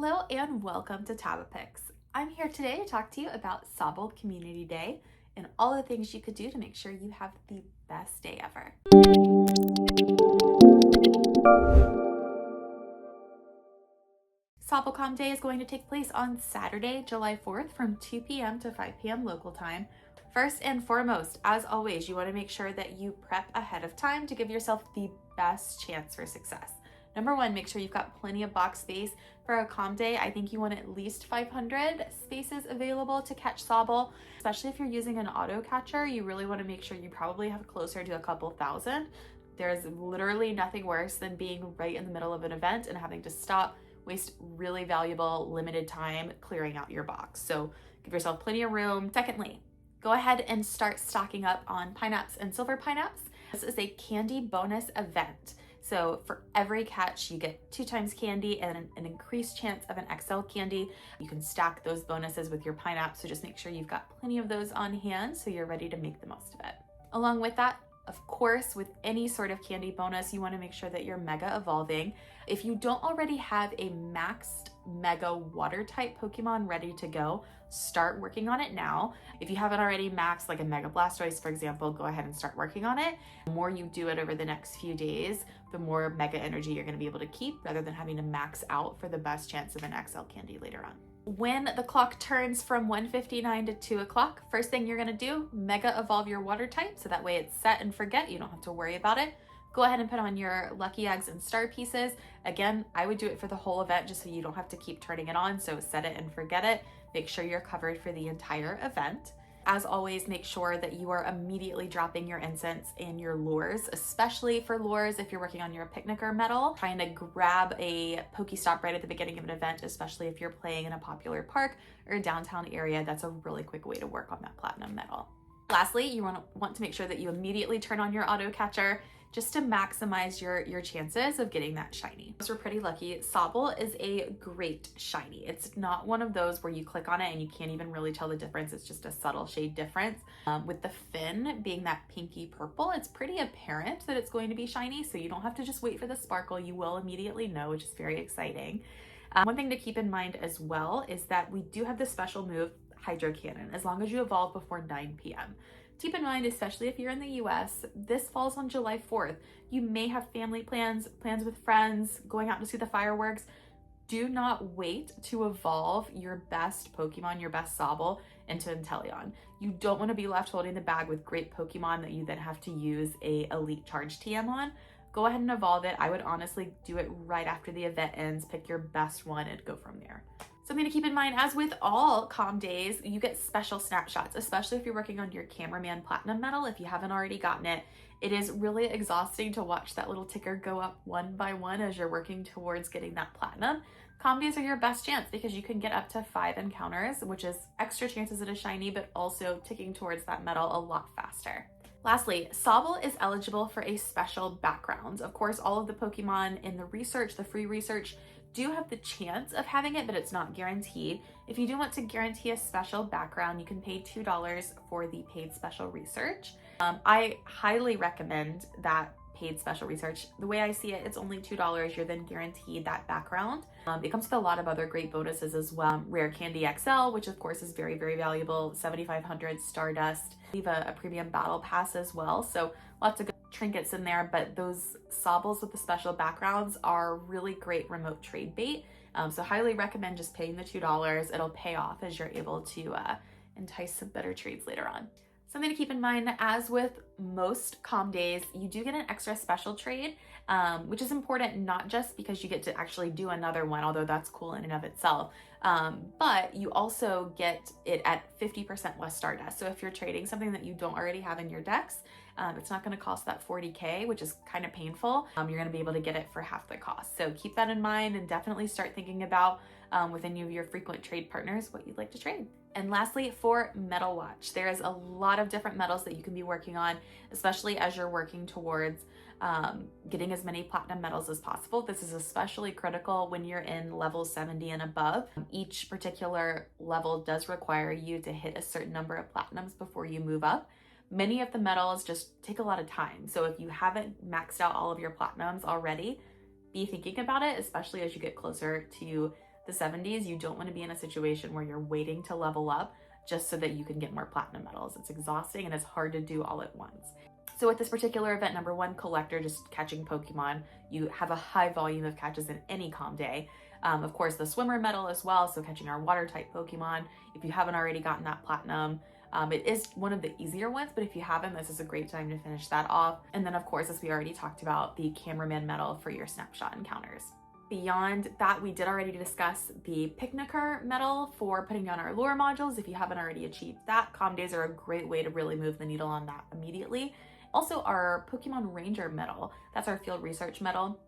Hello and welcome to Tabapix. I'm here today to talk to you about Sobble Community Day and all the things you could do to make sure you have the best day ever. SobbleCom Day is going to take place on Saturday, July 4th from 2 p.m. to 5 p.m. local time. First and foremost, as always, you want to make sure that you prep ahead of time to give yourself the best chance for success. Number one, make sure you've got plenty of box space. For a comm day, I think you want at least 500 spaces available to catch Sobble. Especially if you're using an auto catcher, you really want to make sure you probably have closer to a couple thousand. There's literally nothing worse than being right in the middle of an event and having to stop, waste really valuable limited time clearing out your box. So give yourself plenty of room. Secondly, go ahead and start stocking up on pineapples and silver pineapples. This is a candy bonus event. So for every catch, you get 2 times candy and an increased chance of an XL candy. You can stack those bonuses with your pineapples, so just make sure you've got plenty of those on hand so you're ready to make the most of it. Along with that, of course, with any sort of candy bonus, you want to make sure that you're mega evolving. If you don't already have a maxed mega water type Pokemon ready to go, start working on it now. If you haven't already maxed like a Mega Blastoise, for example, go ahead and start working on it. The more you do it over the next few days, the more mega energy you're going to be able to keep rather than having to max out for the best chance of an XL candy later on. When the clock turns from 1:59 to 2 o'clock, first thing you're going to do, mega evolve your water type so that way it's set and forget. You don't have to worry about it. Go ahead and put on your lucky eggs and star pieces. Again, I would do it for the whole event just so you don't have to keep turning it on. So set it and forget it. Make sure you're covered for the entire event. As always, make sure that you are immediately dropping your incense in your lures, especially for lures if you're working on your picnicker medal. Trying to grab a Pokestop right at the beginning of an event, especially if you're playing in a popular park or a downtown area, that's a really quick way to work on that platinum medal. Lastly, you want to make sure that you immediately turn on your auto catcher just to maximize your chances of getting that shiny. We're pretty lucky. Sobble is a great shiny. It's not one of those where you click on it and you can't even really tell the difference. It's just a subtle shade difference. With the fin being that pinky purple, it's pretty apparent that it's going to be shiny, so you don't have to just wait for the sparkle. You will immediately know, which is very exciting. One thing to keep in mind as well is that we do have this special move, Hydro Cannon, as long as you evolve before 9 p.m. Keep in mind, especially if you're in the US, this falls on July 4th. You may have family plans with friends, going out to see the fireworks. Do not wait to evolve your best Pokemon, your best Sobble, into Inteleon. You don't want to be left holding the bag with great Pokemon that you then have to use a Elite Charge TM on. Go ahead and evolve it. I would honestly do it right after the event ends. Pick your best one and go from there. Something to keep in mind, as with all comm days, you get special snapshots, especially if you're working on your Cameraman Platinum medal. If you haven't already gotten it, it is really exhausting to watch that little ticker go up one by one as you're working towards getting that platinum. Comm days are your best chance because you can get up to 5 encounters, which is extra chances at a shiny, but also ticking towards that medal a lot faster. Lastly, Sobble is eligible for a special background. Of course, all of the Pokemon in the research, the free research, do have the chance of having it, but it's not guaranteed. If you do want to guarantee a special background, you can pay $2 for the paid special research. I highly recommend that paid special research. The way I see it, it's only $2. You're then guaranteed that background. It comes with a lot of other great bonuses as well. Rare Candy XL, which of course is very, very valuable. 7,500 Stardust. Leave a premium battle pass as well. So lots of good trinkets in there, but those Sobbles with the special backgrounds are really great remote trade bait. So highly recommend just paying the $2. It'll pay off as you're able to entice some better trades later on. Something to keep in mind, as with most comm days, you do get an extra special trade, which is important not just because you get to actually do another one, although that's cool in and of itself, but you also get it at 50% less Stardust. So if you're trading something that you don't already have in your decks, it's not going to cost that 40K, which is kind of painful. You're going to be able to get it for half the cost. So keep that in mind and definitely start thinking about with any of your frequent trade partners what you'd like to trade. And lastly, for Medal Watch, there is a lot of different medals that you can be working on, especially as you're working towards getting as many platinum medals as possible. This is especially critical when you're in level 70 and above. Each particular level does require you to hit a certain number of platinums before you move up. Many of the medals just take a lot of time. So if you haven't maxed out all of your platinums already, be thinking about it, especially as you get closer to the 70s, you don't want to be in a situation where you're waiting to level up just so that you can get more platinum medals. It's exhausting and it's hard to do all at once. So with this particular event, number one, collector, just catching Pokemon, you have a high volume of catches in any comm day. Of course, the swimmer medal as well, so catching our water type Pokemon. If you haven't already gotten that platinum, it is one of the easier ones, but if you haven't, this is a great time to finish that off. And then of course, as we already talked about, the cameraman medal for your snapshot encounters. Beyond that, we did already discuss the Picnicker medal for putting down our lure modules. If you haven't already achieved that, comm days are a great way to really move the needle on that immediately. Also, our Pokemon Ranger medal, that's our field research medal.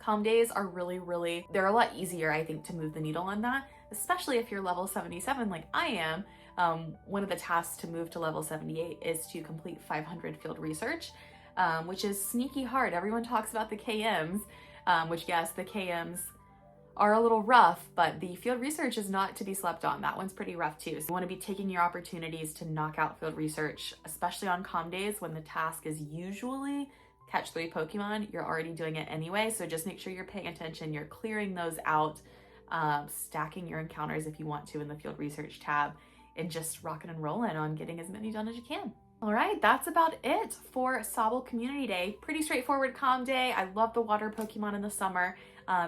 Comm days are really, they're a lot easier, I think, to move the needle on that, especially if you're level 77 like I am. One of the tasks to move to level 78 is to complete 500 field research, which is sneaky hard. Everyone talks about the KMs, which yes, the KMs are a little rough, but the field research is not to be slept on. That one's pretty rough too. So you want to be taking your opportunities to knock out field research, especially on comm days when the task is usually catch 3 Pokemon. You're already doing it anyway, so just make sure you're paying attention, you're clearing those out, stacking your encounters if you want to in the field research tab, and just rocking and rolling on getting as many done as you can. All right, that's about it for Sobble Community Day. Pretty straightforward comm day. I love the water Pokemon in the summer.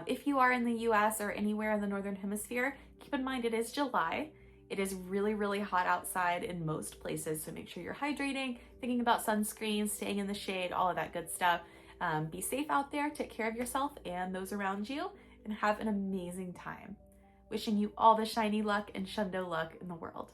If you are in the US or anywhere in the Northern Hemisphere, keep in mind it is July. It is really hot outside in most places, so make sure you're hydrating, thinking about sunscreen, staying in the shade, all of that good stuff. Be safe out there, take care of yourself and those around you, and have an amazing time. Wishing you all the shiny luck and shundo luck in the world.